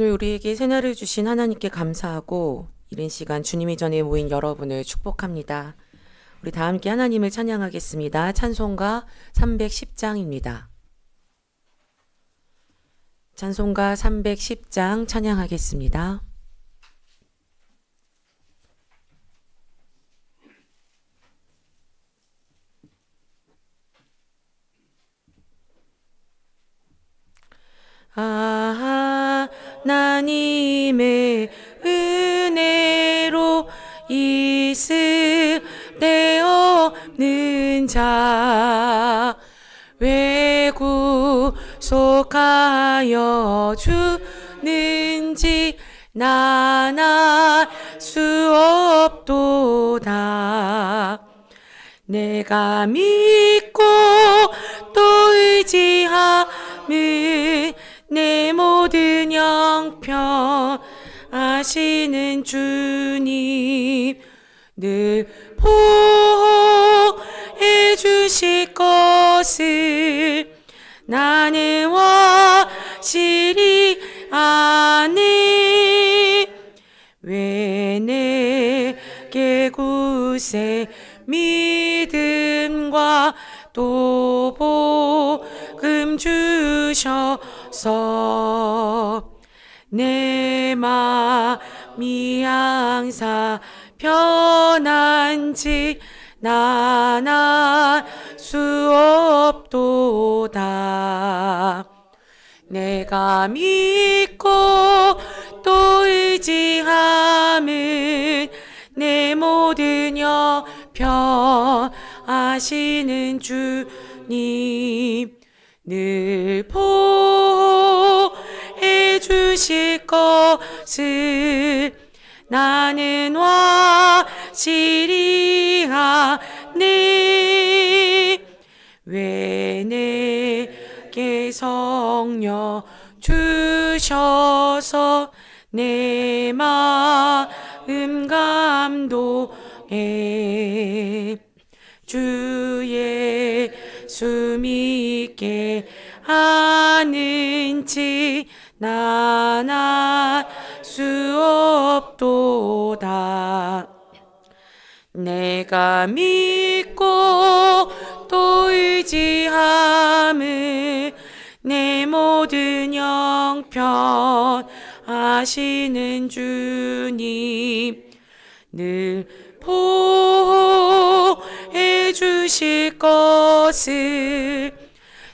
오늘 우리에게 새날을 주신 하나님께 감사하고 이른 시간 주님의 전에 모인 여러분을 축복합니다. 우리 다 함께 하나님을 찬양하겠습니다. 찬송가 310장입니다. 찬송가 310장 찬양하겠습니다. 하나님의 은혜로 있을 데 없는 자 왜 구속하여 주는지 난 알 수 없도다. 내가 믿고 또 의지함은 내 모든 형편 아시는 주님 늘 보호해 주실 것을 나는 확실히 아네. 왜 내게 굳세 믿음과 또 복음 주셔서 내 마음이 항상 편한지 난 알 수 없도다. 내가 믿고 또 의지함은 내 모든 형편 아시는 주님 늘 보호해 주실 것을 나는 확실히 아네. 왜 내게 성령 주셔서 내 마음 감동해 주 예수 믿게 하는지 난 알 수 없도다. 내가 믿고 또 의지함은 내 모든 형편 아시는 주님 늘 보호해 주실 것을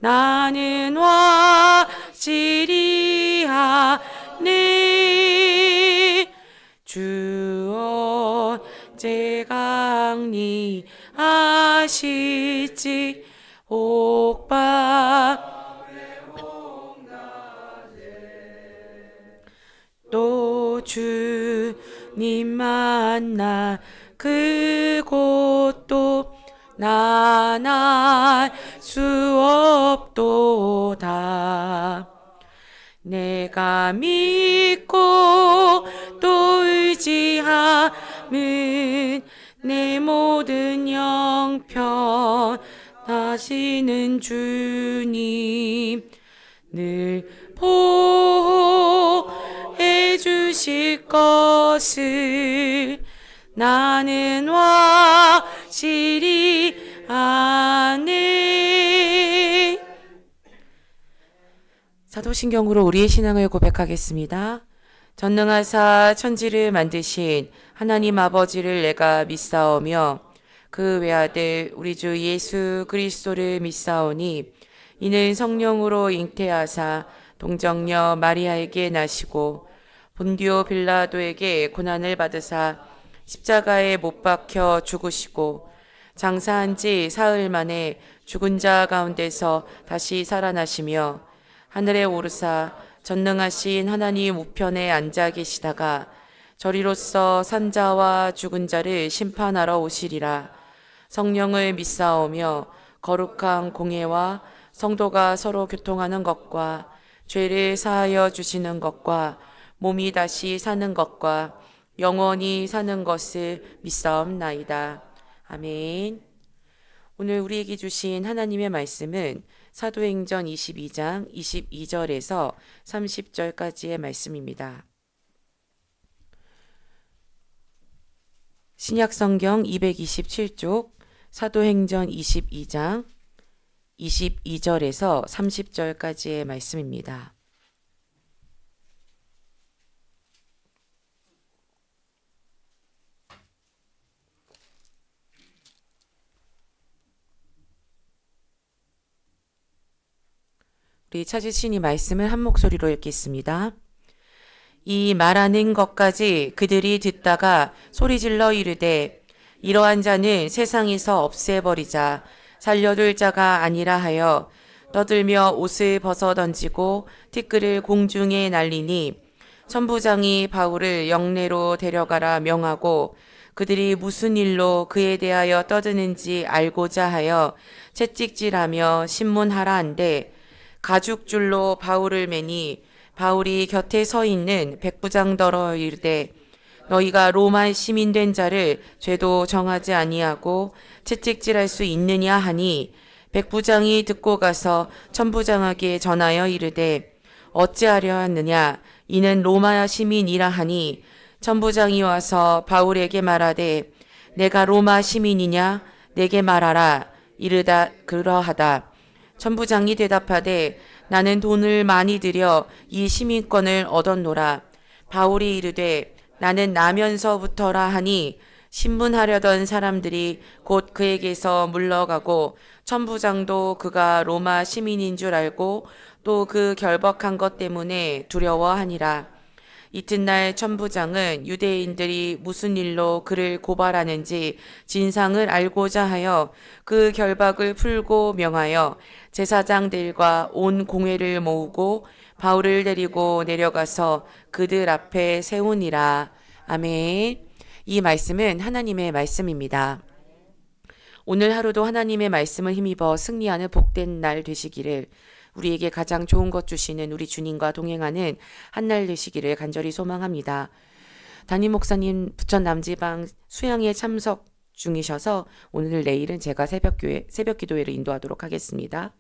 나는 확실히 아네. 주 언제 강림하실지 옥방 또 주님 만나 그곳도 난 알 수 없도다. 내가 믿고 또 의지함은 내 모든 형편 아시는 주님 늘 보호해 주실 것을 나는 확실히 아네. 사도신경으로 우리의 신앙을 고백하겠습니다. 전능하사 천지를 만드신 하나님 아버지를 내가 믿사오며 그 외아들 우리 주 예수 그리스도를 믿사오니 이는 성령으로 잉태하사 동정녀 마리아에게 나시고 본디오 빌라도에게 고난을 받으사 십자가에 못 박혀 죽으시고 장사한 지 사흘 만에 죽은 자 가운데서 다시 살아나시며 하늘에 오르사 전능하신 하나님 우편에 앉아 계시다가 저리로서 산자와 죽은 자를 심판하러 오시리라. 성령을 믿사오며 거룩한 공예와 성도가 서로 교통하는 것과 죄를 사하여 주시는 것과 몸이 다시 사는 것과 영원히 사는 것을 믿사옵나이다. 아멘. 오늘 우리에게 주신 하나님의 말씀은 사도행전 22장 22절에서 30절까지의 말씀입니다. 신약성경 227쪽 사도행전 22장 22절에서 30절까지의 말씀입니다. 우리 찾으신 이 말씀을 한 목소리로 읽겠습니다. 이 말하는 것까지 그들이 듣다가 소리질러 이르되 이러한 자는 세상에서 없애버리자 살려둘 자가 아니라 하여 떠들며 옷을 벗어 던지고 티끌을 공중에 날리니 천부장이 바울을 영내로 데려가라 명하고 그들이 무슨 일로 그에 대하여 떠드는지 알고자 하여 채찍질하며 신문하라 한데 가죽줄로 바울을 매니 바울이 곁에 서 있는 백부장더러 이르되 너희가 로마 시민 된 자를 죄도 정하지 아니하고 채찍질할 수 있느냐 하니 백부장이 듣고 가서 천부장에게 전하여 이르되 어찌하려 하느냐 이는 로마 시민이라 하니 천부장이 와서 바울에게 말하되 내가 로마 시민이냐 내게 말하라 이르다 그러하다. 천부장이 대답하되 나는 돈을 많이 들여 이 시민권을 얻었노라. 바울이 이르되 나는 나면서부터라 하니 신문하려던 사람들이 곧 그에게서 물러가고 천부장도 그가 로마 시민인 줄 알고 또 그 결박한 것 때문에 두려워하니라. 이튿날 천부장은 유대인들이 무슨 일로 그를 고발하는지 진상을 알고자 하여 그 결박을 풀고 명하여 제사장들과 온 공회를 모으고 바울을 데리고 내려가서 그들 앞에 세우니라. 아멘. 이 말씀은 하나님의 말씀입니다. 오늘 하루도 하나님의 말씀을 힘입어 승리하는 복된 날 되시기를 우리에게 가장 좋은 것 주시는 우리 주님과 동행하는 한날 되시기를 간절히 소망합니다. 담임 목사님 부천 남지방 수양에 참석 중이셔서 오늘 내일은 제가 새벽 기도회를 인도하도록 하겠습니다.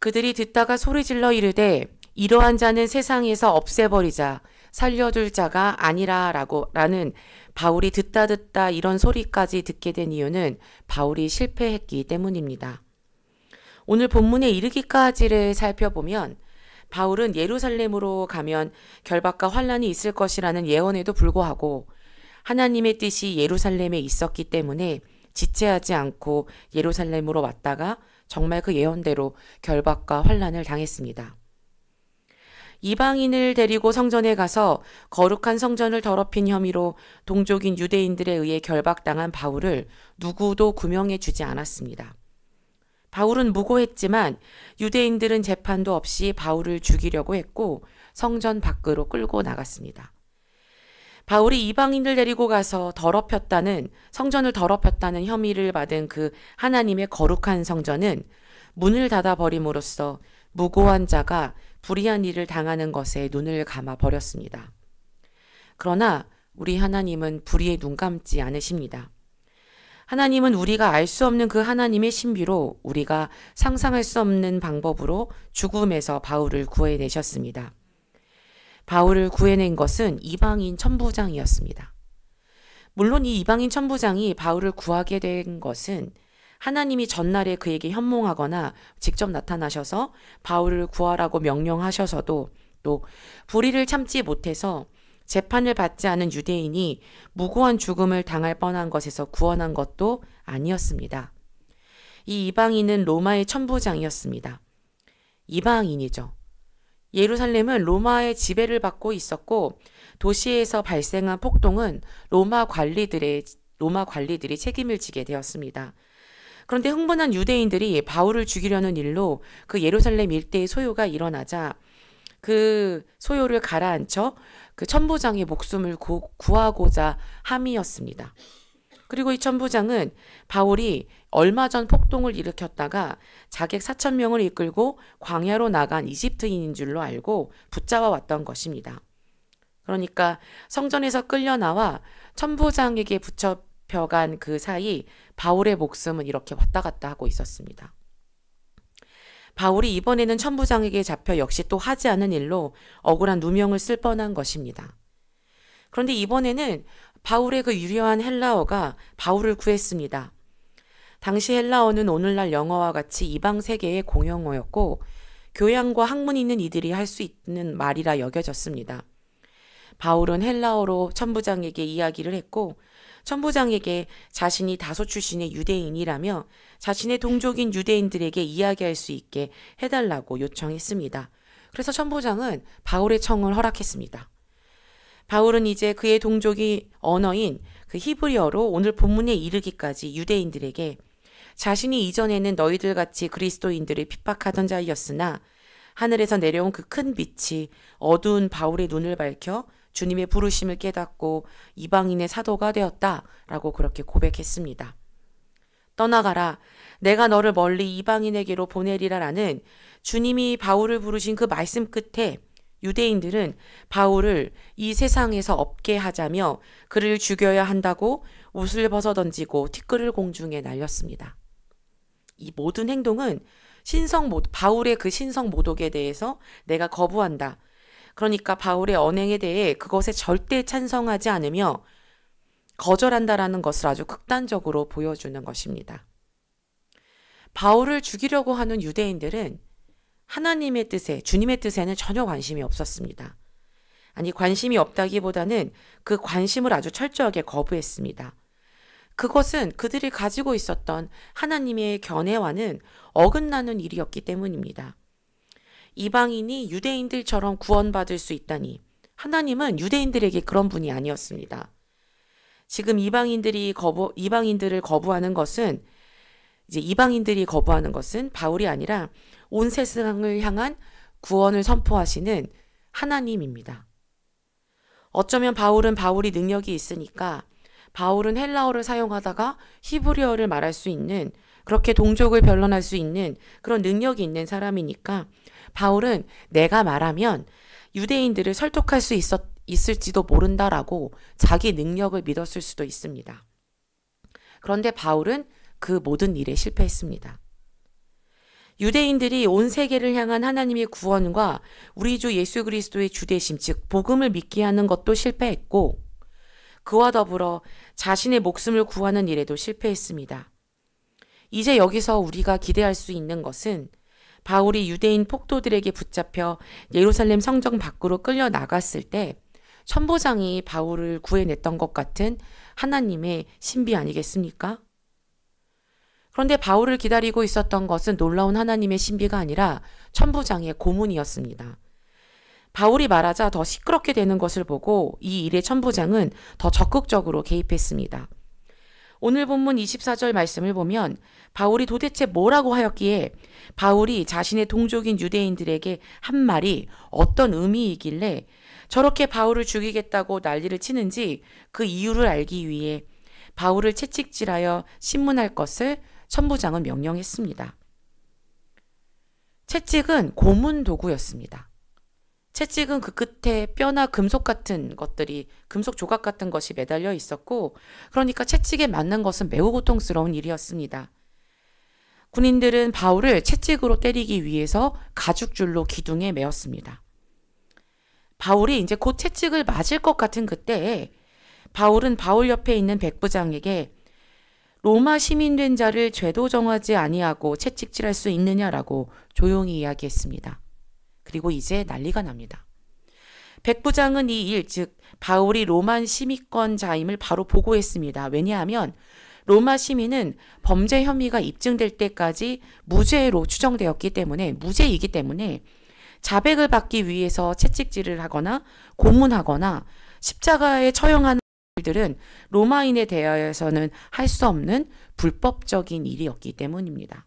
그들이 듣다가 소리질러 이르되 이러한 자는 세상에서 없애버리자 살려둘 자가 아니라라는 바울이 듣다 이런 소리까지 듣게 된 이유는 바울이 실패했기 때문입니다. 오늘 본문에 이르기까지를 살펴보면 바울은 예루살렘으로 가면 결박과 환란이 있을 것이라는 예언에도 불구하고 하나님의 뜻이 예루살렘에 있었기 때문에 지체하지 않고 예루살렘으로 왔다가 정말 그 예언대로 결박과 환란을 당했습니다. 이방인을 데리고 성전에 가서 거룩한 성전을 더럽힌 혐의로 동족인 유대인들에 의해 결박당한 바울을 누구도 구명해 주지 않았습니다. 바울은 무고했지만 유대인들은 재판도 없이 바울을 죽이려고 했고 성전 밖으로 끌고 나갔습니다. 바울이 이방인을 데리고 가서 성전을 더럽혔다는 혐의를 받은 그 하나님의 거룩한 성전은 문을 닫아버림으로써 무고한 자가 불의한 일을 당하는 것에 눈을 감아 버렸습니다. 그러나 우리 하나님은 불의에 눈 감지 않으십니다. 하나님은 우리가 알 수 없는 그 하나님의 신비로 우리가 상상할 수 없는 방법으로 죽음에서 바울을 구해내셨습니다. 바울을 구해낸 것은 이방인 천부장이었습니다. 물론 이 이방인 천부장이 바울을 구하게 된 것은 하나님이 전날에 그에게 현몽하거나 직접 나타나셔서 바울을 구하라고 명령하셔서도 또 불의를 참지 못해서 재판을 받지 않은 유대인이 무고한 죽음을 당할 뻔한 것에서 구원한 것도 아니었습니다. 이 이방인은 로마의 천부장이었습니다. 이방인이죠. 예루살렘은 로마의 지배를 받고 있었고 도시에서 발생한 폭동은 로마 관리들이 책임을 지게 되었습니다. 그런데 흥분한 유대인들이 바울을 죽이려는 일로 그 예루살렘 일대의 소요가 일어나자 그 소요를 가라앉혀 그 천부장의 목숨을 구하고자 함이었습니다. 그리고 이 천부장은 바울이 얼마 전 폭동을 일으켰다가 자객 4,000명을 이끌고 광야로 나간 이집트인인 줄로 알고 붙잡아 왔던 것입니다. 그러니까 성전에서 끌려 나와 천부장에게 붙잡혀간 그 사이 바울의 목숨은 이렇게 왔다 갔다 하고 있었습니다. 바울이 이번에는 천부장에게 잡혀 역시 또 하지 않은 일로 억울한 누명을 쓸 뻔한 것입니다. 그런데 이번에는 바울의 그 유려한 헬라어가 바울을 구했습니다. 당시 헬라어는 오늘날 영어와 같이 이방 세계의 공용어였고 교양과 학문 있는 이들이 할 수 있는 말이라 여겨졌습니다. 바울은 헬라어로 천부장에게 이야기를 했고 천부장에게 자신이 다소 출신의 유대인이라며 자신의 동족인 유대인들에게 이야기할 수 있게 해달라고 요청했습니다. 그래서 천부장은 바울의 청을 허락했습니다. 바울은 이제 그의 동족이 언어인 그 히브리어로 오늘 본문에 이르기까지 유대인들에게 자신이 이전에는 너희들 같이 그리스도인들을 핍박하던 자이었으나 하늘에서 내려온 그 큰 빛이 어두운 바울의 눈을 밝혀 주님의 부르심을 깨닫고 이방인의 사도가 되었다라고 그렇게 고백했습니다. 떠나가라. 내가 너를 멀리 이방인에게로 보내리라라는 주님이 바울을 부르신 그 말씀 끝에 유대인들은 바울을 이 세상에서 없게 하자며 그를 죽여야 한다고 옷을 벗어던지고 티끌을 공중에 날렸습니다. 이 모든 행동은 바울의 그 신성 모독에 대해서 내가 거부한다. 그러니까 바울의 언행에 대해 그것에 절대 찬성하지 않으며 거절한다라는 것을 아주 극단적으로 보여주는 것입니다. 바울을 죽이려고 하는 유대인들은 하나님의 뜻에, 주님의 뜻에는 전혀 관심이 없었습니다. 아니, 관심이 없다기보다는 그 관심을 아주 철저하게 거부했습니다. 그것은 그들이 가지고 있었던 하나님의 견해와는 어긋나는 일이었기 때문입니다. 이방인이 유대인들처럼 구원받을 수 있다니 하나님은 유대인들에게 그런 분이 아니었습니다. 지금 이방인들을 거부하는 것은 바울이 아니라 온 세상을 향한 구원을 선포하시는 하나님입니다. 어쩌면 바울이 능력이 있으니까 바울은 헬라어를 사용하다가 히브리어를 말할 수 있는, 그렇게 동족을 변론할 수 있는 그런 능력이 있는 사람이니까 바울은 내가 말하면 유대인들을 설득할 수 있을지도 모른다라고 자기 능력을 믿었을 수도 있습니다. 그런데 바울은 그 모든 일에 실패했습니다. 유대인들이 온 세계를 향한 하나님의 구원과 우리 주 예수 그리스도의 주되심, 즉 복음을 믿게 하는 것도 실패했고 그와 더불어 자신의 목숨을 구하는 일에도 실패했습니다. 이제 여기서 우리가 기대할 수 있는 것은 바울이 유대인 폭도들에게 붙잡혀 예루살렘 성정 밖으로 끌려 나갔을 때 천부장이 바울을 구해냈던 것 같은 하나님의 신비 아니겠습니까? 그런데 바울을 기다리고 있었던 것은 놀라운 하나님의 신비가 아니라 천부장의 고문이었습니다. 바울이 말하자 더 시끄럽게 되는 것을 보고 이 일에 천부장은 더 적극적으로 개입했습니다. 오늘 본문 24절 말씀을 보면 바울이 도대체 뭐라고 하였기에 바울이 자신의 동족인 유대인들에게 한 말이 어떤 의미이길래 저렇게 바울을 죽이겠다고 난리를 치는지 그 이유를 알기 위해 바울을 채찍질하여 신문할 것을 천부장은 명령했습니다. 채찍은 고문 도구였습니다. 채찍은 그 끝에 뼈나 금속 조각 같은 것이 매달려 있었고, 그러니까 채찍에 맞는 것은 매우 고통스러운 일이었습니다. 군인들은 바울을 채찍으로 때리기 위해서 가죽줄로 기둥에 메었습니다. 바울이 이제 곧 채찍을 맞을 것 같은 그때에 바울은 바울 옆에 있는 백부장에게 로마 시민 된 자를 죄도 정하지 아니하고 채찍질할 수 있느냐라고 조용히 이야기했습니다. 그리고 이제 난리가 납니다. 백부장은 이 일, 즉 바울이 로마 시민권자임을 바로 보고했습니다. 왜냐하면 로마 시민은 범죄 혐의가 입증될 때까지 무죄로 추정되었기 때문에, 무죄이기 때문에 자백을 받기 위해서 채찍질을 하거나 고문하거나 십자가에 처형하는 일들은 로마인에 대하여서는 할 수 없는 불법적인 일이었기 때문입니다.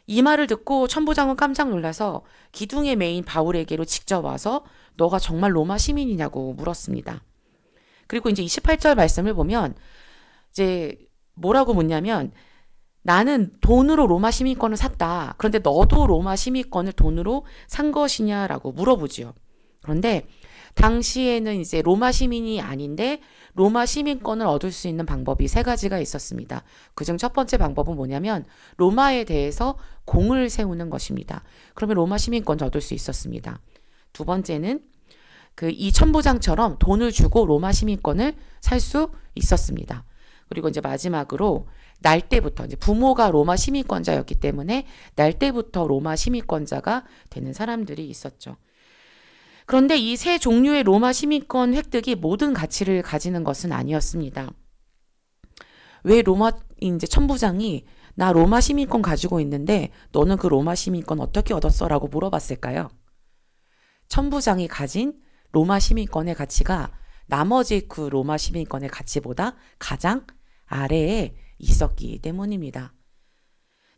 이 말을 듣고 천부장은 깜짝 놀라서 기둥에 매인 바울에게로 직접 와서 너가 정말 로마 시민이냐고 물었습니다. 그리고 이제 28절 말씀을 보면 이제 뭐라고 묻냐면 나는 돈으로 로마 시민권을 샀다. 그런데 너도 로마 시민권을 돈으로 산 것이냐라고 물어보지요. 그런데 당시에는 이제 로마 시민이 아닌데 로마 시민권을 얻을 수 있는 방법이 세 가지가 있었습니다. 그중 첫 번째 방법은 뭐냐면 로마에 대해서 공을 세우는 것입니다. 그러면 로마 시민권을 얻을 수 있었습니다. 두 번째는 이 천부장처럼 돈을 주고 로마 시민권을 살 수 있었습니다. 그리고 이제 마지막으로 날 때부터 이제 부모가 로마 시민권자였기 때문에 날 때부터 로마 시민권자가 되는 사람들이 있었죠. 그런데 이 세 종류의 로마 시민권 획득이 모든 가치를 가지는 것은 아니었습니다. 왜 로마 이제 천부장이 나 로마 시민권 가지고 있는데 너는 그 로마 시민권 어떻게 얻었어? 라고 물어봤을까요? 천부장이 가진 로마 시민권의 가치가 나머지 그 로마 시민권의 가치보다 가장 아래에 있었기 때문입니다.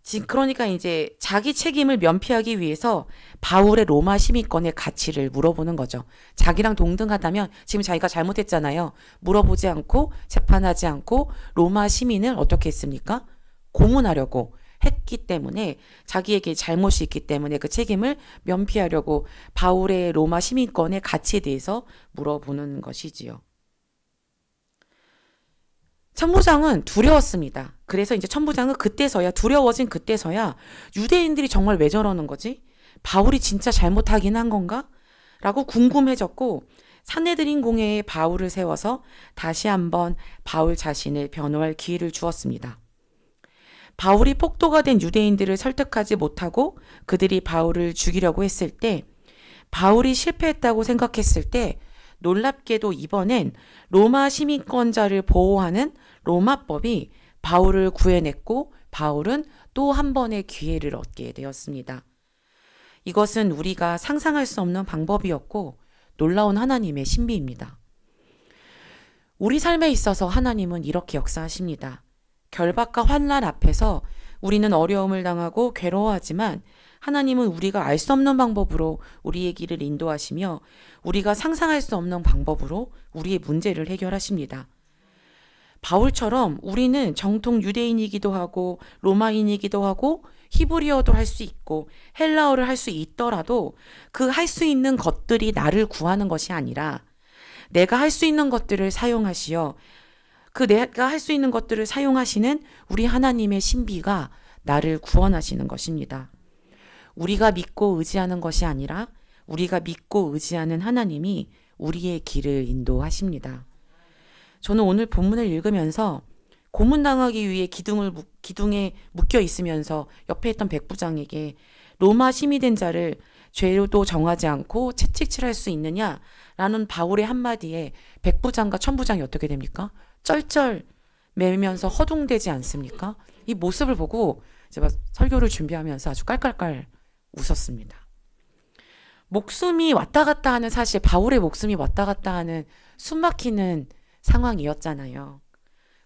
지금 그러니까 이제 자기 책임을 면피하기 위해서 바울의 로마 시민권의 가치를 물어보는 거죠. 자기랑 동등하다면 지금 자기가 잘못했잖아요. 물어보지 않고 재판하지 않고 로마 시민을 어떻게 했습니까? 고문하려고 했기 때문에 자기에게 잘못이 있기 때문에 그 책임을 면피하려고 바울의 로마 시민권의 가치에 대해서 물어보는 것이지요. 천부장은 두려웠습니다. 그래서 이제 천부장은 두려워진 그때서야 유대인들이 정말 왜 저러는 거지? 바울이 진짜 잘못하긴 한 건가? 라고 궁금해졌고 산헤드린 공회에 바울을 세워서 다시 한번 바울 자신을 변호할 기회를 주었습니다. 바울이 폭도가 된 유대인들을 설득하지 못하고 그들이 바울을 죽이려고 했을 때 바울이 실패했다고 생각했을 때 놀랍게도 이번엔 로마 시민권자를 보호하는 로마법이 바울을 구해냈고 바울은 또 한 번의 기회를 얻게 되었습니다. 이것은 우리가 상상할 수 없는 방법이었고 놀라운 하나님의 신비입니다. 우리 삶에 있어서 하나님은 이렇게 역사하십니다. 결박과 환난 앞에서 우리는 어려움을 당하고 괴로워하지만 하나님은 우리가 알 수 없는 방법으로 우리의 길을 인도하시며 우리가 상상할 수 없는 방법으로 우리의 문제를 해결하십니다. 바울처럼 우리는 정통 유대인이기도 하고 로마인이기도 하고 히브리어도 할 수 있고 헬라어를 할 수 있더라도 그 할 수 있는 것들이 나를 구하는 것이 아니라 내가 할 수 있는 것들을 사용하시어 그 내가 할 수 있는 것들을 사용하시는 우리 하나님의 신비가 나를 구원하시는 것입니다. 우리가 믿고 의지하는 것이 아니라 우리가 믿고 의지하는 하나님이 우리의 길을 인도하십니다. 저는 오늘 본문을 읽으면서 고문당하기 위해 기둥에 묶여 있으면서 옆에 있던 백부장에게 로마 시민된 자를 죄로도 정하지 않고 채찍질할 수 있느냐라는 바울의 한마디에 백부장과 천부장이 어떻게 됩니까? 쩔쩔 매면서 허둥대지 않습니까? 이 모습을 보고 제가 설교를 준비하면서 아주 깔깔깔 웃었습니다. 목숨이 왔다 갔다 하는 사실 바울의 목숨이 왔다 갔다 하는 숨막히는 상황이었잖아요.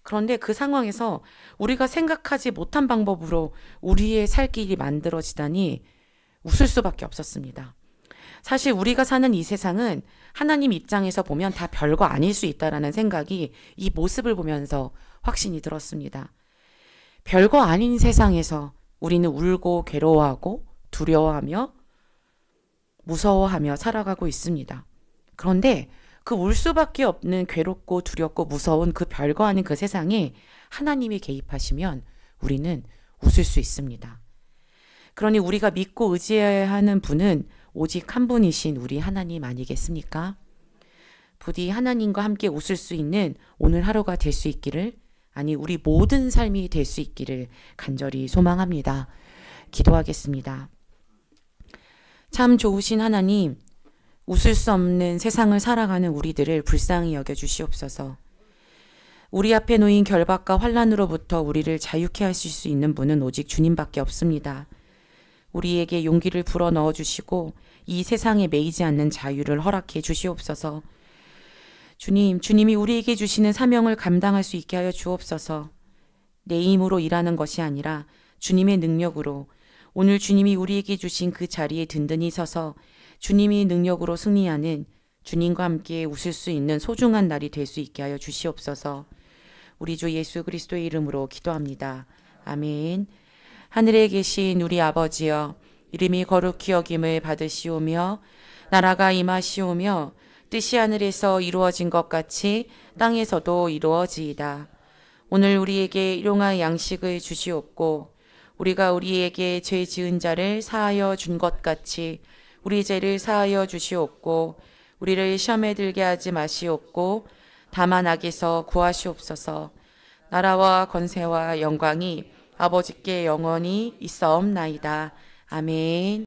그런데 그 상황에서 우리가 생각하지 못한 방법으로 우리의 살 길이 만들어지다니 웃을 수밖에 없었습니다. 사실 우리가 사는 이 세상은 하나님 입장에서 보면 다 별거 아닐 수 있다라는 생각이 이 모습을 보면서 확신이 들었습니다. 별거 아닌 세상에서 우리는 울고 괴로워하고 두려워하며 무서워하며 살아가고 있습니다. 그런데 그 울 수밖에 없는 괴롭고 두렵고 무서운 그 별거 아닌 그 세상에 하나님이 개입하시면 우리는 웃을 수 있습니다. 그러니 우리가 믿고 의지해야 하는 분은 오직 한 분이신 우리 하나님 아니겠습니까? 부디 하나님과 함께 웃을 수 있는 오늘 하루가 될 수 있기를, 아니 우리 모든 삶이 될 수 있기를 간절히 소망합니다. 기도하겠습니다. 참 좋으신 하나님, 웃을 수 없는 세상을 살아가는 우리들을 불쌍히 여겨 주시옵소서. 우리 앞에 놓인 결박과 환난으로부터 우리를 자유케 하실 수 있는 분은 오직 주님밖에 없습니다. 우리에게 용기를 불어 넣어 주시고 이 세상에 매이지 않는 자유를 허락해 주시옵소서. 주님이 우리에게 주시는 사명을 감당할 수 있게 하여 주옵소서. 내 힘으로 일하는 것이 아니라 주님의 능력으로 오늘 주님이 우리에게 주신 그 자리에 든든히 서서 주님이 능력으로 승리하는 주님과 함께 웃을 수 있는 소중한 날이 될 수 있게 하여 주시옵소서. 우리 주 예수 그리스도의 이름으로 기도합니다. 아멘. 하늘에 계신 우리 아버지여, 이름이 거룩히 여김을 받으시오며 나라가 임하시오며 뜻이 하늘에서 이루어진 것 같이 땅에서도 이루어지이다. 오늘 우리에게 일용할 양식을 주시옵고 우리가 우리에게 죄 지은 자를 사하여 준 것 같이 우리 죄를 사하여 주시옵고 우리를 시험에 들게 하지 마시옵고 다만 악에서 구하시옵소서. 나라와 권세와 영광이 아버지께 영원히 있사옵나이다. 아멘.